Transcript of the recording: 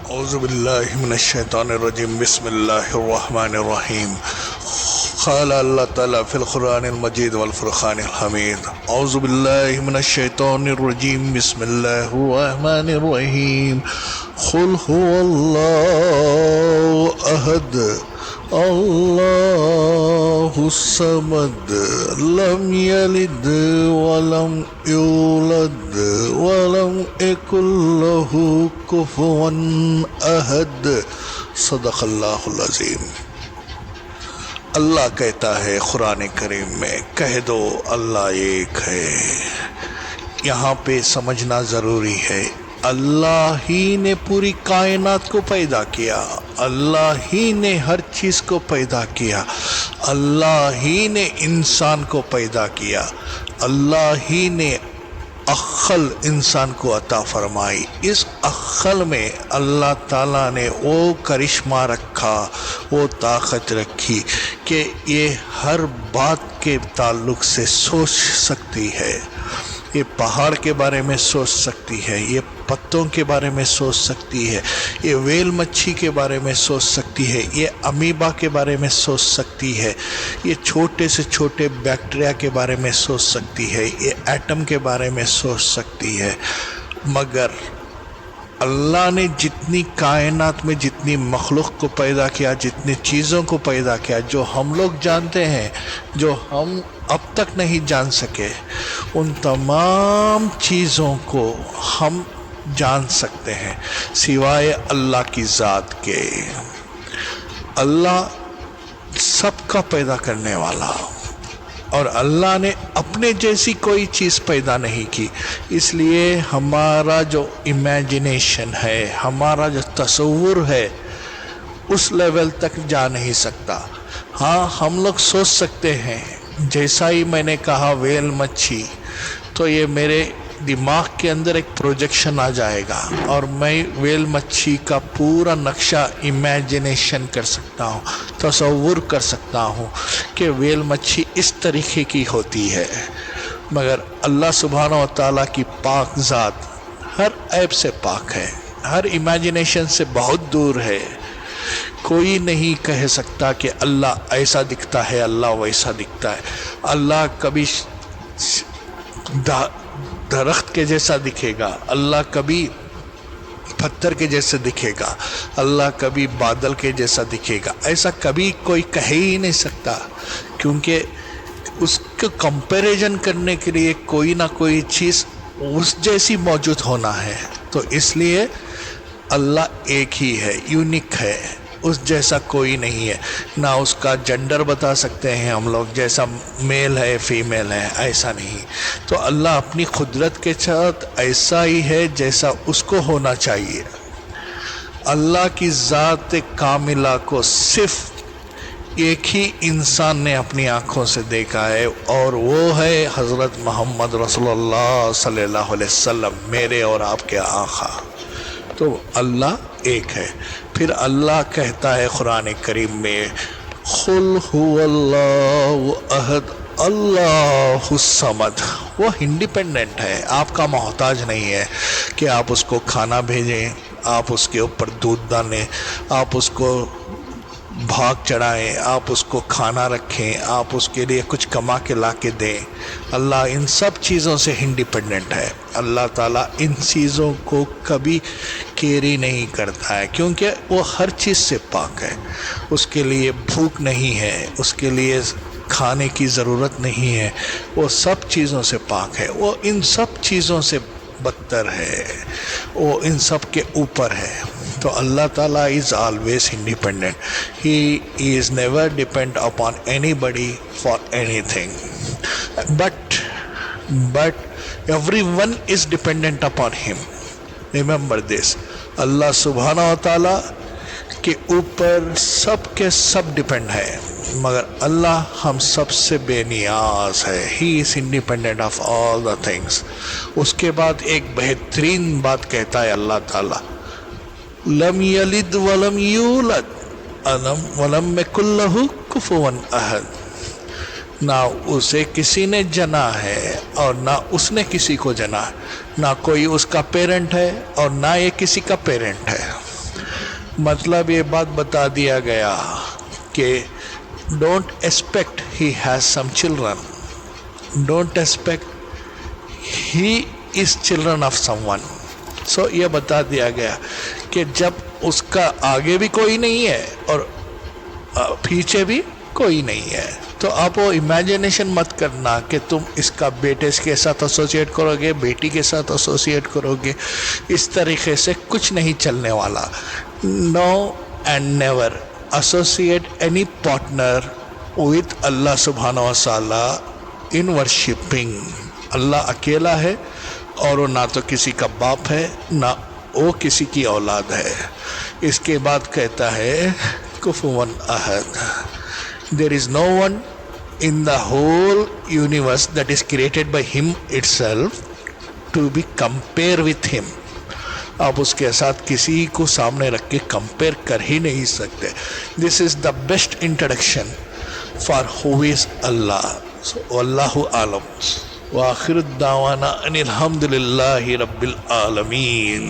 اعوذ باللہ من الشیطان الرجیم بسم اللہ الرحمن الرحیم قال اللہ تعالیٰ فی القرآن المجید والفرقان الحمید اعوذ باللہ من الشیطان الرجیم بسم اللہ الرحمن الرحیم قل هو اللہ احد اللہ الصمد لم یلد ولم یولد ولم یکن لہ کفوا احد صدق اللہ العظیم۔ اللہ کہتا ہے قرآن کریم میں، کہہ دو اللہ ایک ہے۔ یہاں پہ سمجھنا ضروری ہے، اللہ ہی نے پوری کائنات کو پیدا کیا، اللہ ہی نے ہر چیز کو پیدا کیا، اللہ ہی نے انسان کو پیدا کیا، اللہ ہی نے عقل انسان کو عطا فرمائی۔ اس عقل میں اللہ تعالیٰ نے وہ کرشمہ رکھا، وہ طاقت رکھی کہ یہ ہر بات کے تعلق سے سوچ سکتی ہے، یہ پہاڑ کے بارے میں سوچ سکتی ہے، یہ پتوں کے بارے میں سوچ سکتی ہے، یہ ویل مچھی کے بارے میں سوچ سکتی ہے، یہ امیبا کے بارے میں سوچ سکتی ہے، یہ چھوٹے سے چھوٹے بیکٹیریا کے بارے میں سوچ سکتی ہے، یہ ایٹم کے بارے میں سوچ سکتی ہے۔ مگر اللہ نے جتنی کائنات میں جتنی مخلوق کو پیدا کیا، جتنی چیزوں کو پیدا کیا، جو ہم لوگ جانتے ہیں، جو ہم اب تک نہیں جان سکے، ان تمام چیزوں کو ہم جان سکتے ہیں سوائے اللہ کی ذات کے۔ اللہ سب کا پیدا کرنے والا، اور اللہ نے اپنے جیسی کوئی چیز پیدا نہیں کی، اس لیے ہمارا جو امیجنیشن ہے، ہمارا جو تصور ہے، اس لیول تک جا نہیں سکتا۔ ہاں، ہم لوگ سوچ سکتے ہیں، جیسا ہی میں نے کہا ویل مچھی، تو یہ میرے دماغ کے اندر ایک پروجیکشن آ جائے گا، اور میں ویل مچھی کا پورا نقشہ امیجنیشن کر سکتا ہوں، تصور کر سکتا ہوں کہ ویل مچھی اس طریقے کی ہوتی ہے۔ مگر اللہ سبحانہ و تعالیٰ کی پاک ذات ہر عیب سے پاک ہے، ہر امیجنیشن سے بہت دور ہے۔ کوئی نہیں کہہ سکتا کہ اللہ ایسا دکھتا ہے، اللہ ویسا دکھتا ہے۔ اللہ کبھی درخت کے جیسا دکھے گا، اللہ کبھی پتھر کے جیسے دکھے گا، اللہ کبھی بادل کے جیسا دکھے گا، ایسا کبھی کوئی کہہ ہی نہیں سکتا، کیونکہ اس کو کمپیریزن کرنے کے لیے کوئی نہ کوئی چیز اس جیسی موجود ہونا ہے۔ تو اس لیے اللہ ایک ہی ہے، یونیک ہے، اس جیسا کوئی نہیں ہے۔ نہ اس کا جنڈر بتا سکتے ہیں ہم لوگ، جیسا میل ہے فیمیل ہے، ایسا نہیں۔ تو اللہ اپنی قدرت کے ساتھ ایسا ہی ہے جیسا اس کو ہونا چاہیے۔ اللہ کی ذات کاملہ کو صرف ایک ہی انسان نے اپنی آنکھوں سے دیکھا ہے، اور وہ ہے حضرت محمد رسول اللہ صلی اللہ علیہ وسلم، میرے اور آپ کے آقا۔ تو اللہ ایک ہے۔ پھر اللہ کہتا ہے قرآن کریم میں، قل هو اللہ احد اللہ الصمد۔ وہ انڈیپینڈنٹ ہے، آپ کا محتاج نہیں ہے کہ آپ اس کو کھانا بھیجیں، آپ اس کے اوپر دودھ ڈالیں، آپ اس کو بھاگ چڑھائیں، آپ اس کو کھانا رکھیں، آپ اس کے لیے کچھ کما کے لا کے دیں۔ اللہ ان سب چیزوں سے انڈیپینڈنٹ ہے۔ اللہ تعالیٰ ان چیزوں کو کبھی کیری نہیں کرتا ہے، کیونکہ وہ ہر چیز سے پاک ہے۔ اس کے لیے بھوک نہیں ہے، اس کے لیے کھانے کی ضرورت نہیں ہے، وہ سب چیزوں سے پاک ہے۔ وہ ان سب چیزوں سے بدتر ہے، وہ ان سب کے اوپر ہے۔ تو اللہ تعالیٰ is always independent. He is never depend upon anybody for anything. But everyone is dependent upon him. Remember this. اللہ سبحانہ و تعالیٰ کے اوپر سب کے سب ڈپینڈ ہے، مگر اللہ ہم سب سے بے نیاز ہے۔ He is independent of all the things. اس کے بعد ایک بہترین بات کہتا ہے اللہ تعالیٰ، لم یلد ولم یولد ولم یکن لہ کفوا احد۔ نہ اسے کسی نے جنا ہے اور نہ اس نے کسی کو جنا ہے، نہ کوئی اس کا پیرنٹ ہے اور نہ یہ کسی کا پیرنٹ ہے۔ مطلب یہ بات بتا دیا گیا کہ don't expect he has some children, don't expect he is children of someone. So یہ بتا دیا گیا کہ جب اس کا آگے بھی کوئی نہیں ہے اور پیچھے بھی کوئی نہیں ہے، تو آپ وہ امیجنیشن مت کرنا کہ تم اس کا بیٹے کے ساتھ ایسوسیٹ کرو گے، بیٹی کے ساتھ ایسوسیٹ کرو گے. اس طریقے سے کچھ نہیں چلنے والا. No and never associate any partner with Allah سبحانہ و تعالی ان ورشپنگ. اللہ اکیلا ہے اور وہ نہ تو کسی کا باپ ہے نہ وہ کسی کی اولاد ہے. اس کے بعد کہتا ہے کفوا احد. There is no one in the whole universe that is created by him itself to be compared with him. آپ اس کے ساتھ کسی کو سامنے رکھ کے کمپیئر کر ہی نہیں سکتے. This is the best introduction for who is Allah. So, واللہ عالم. وآخر الدعوانا ان الحمد للہ رب العالمین.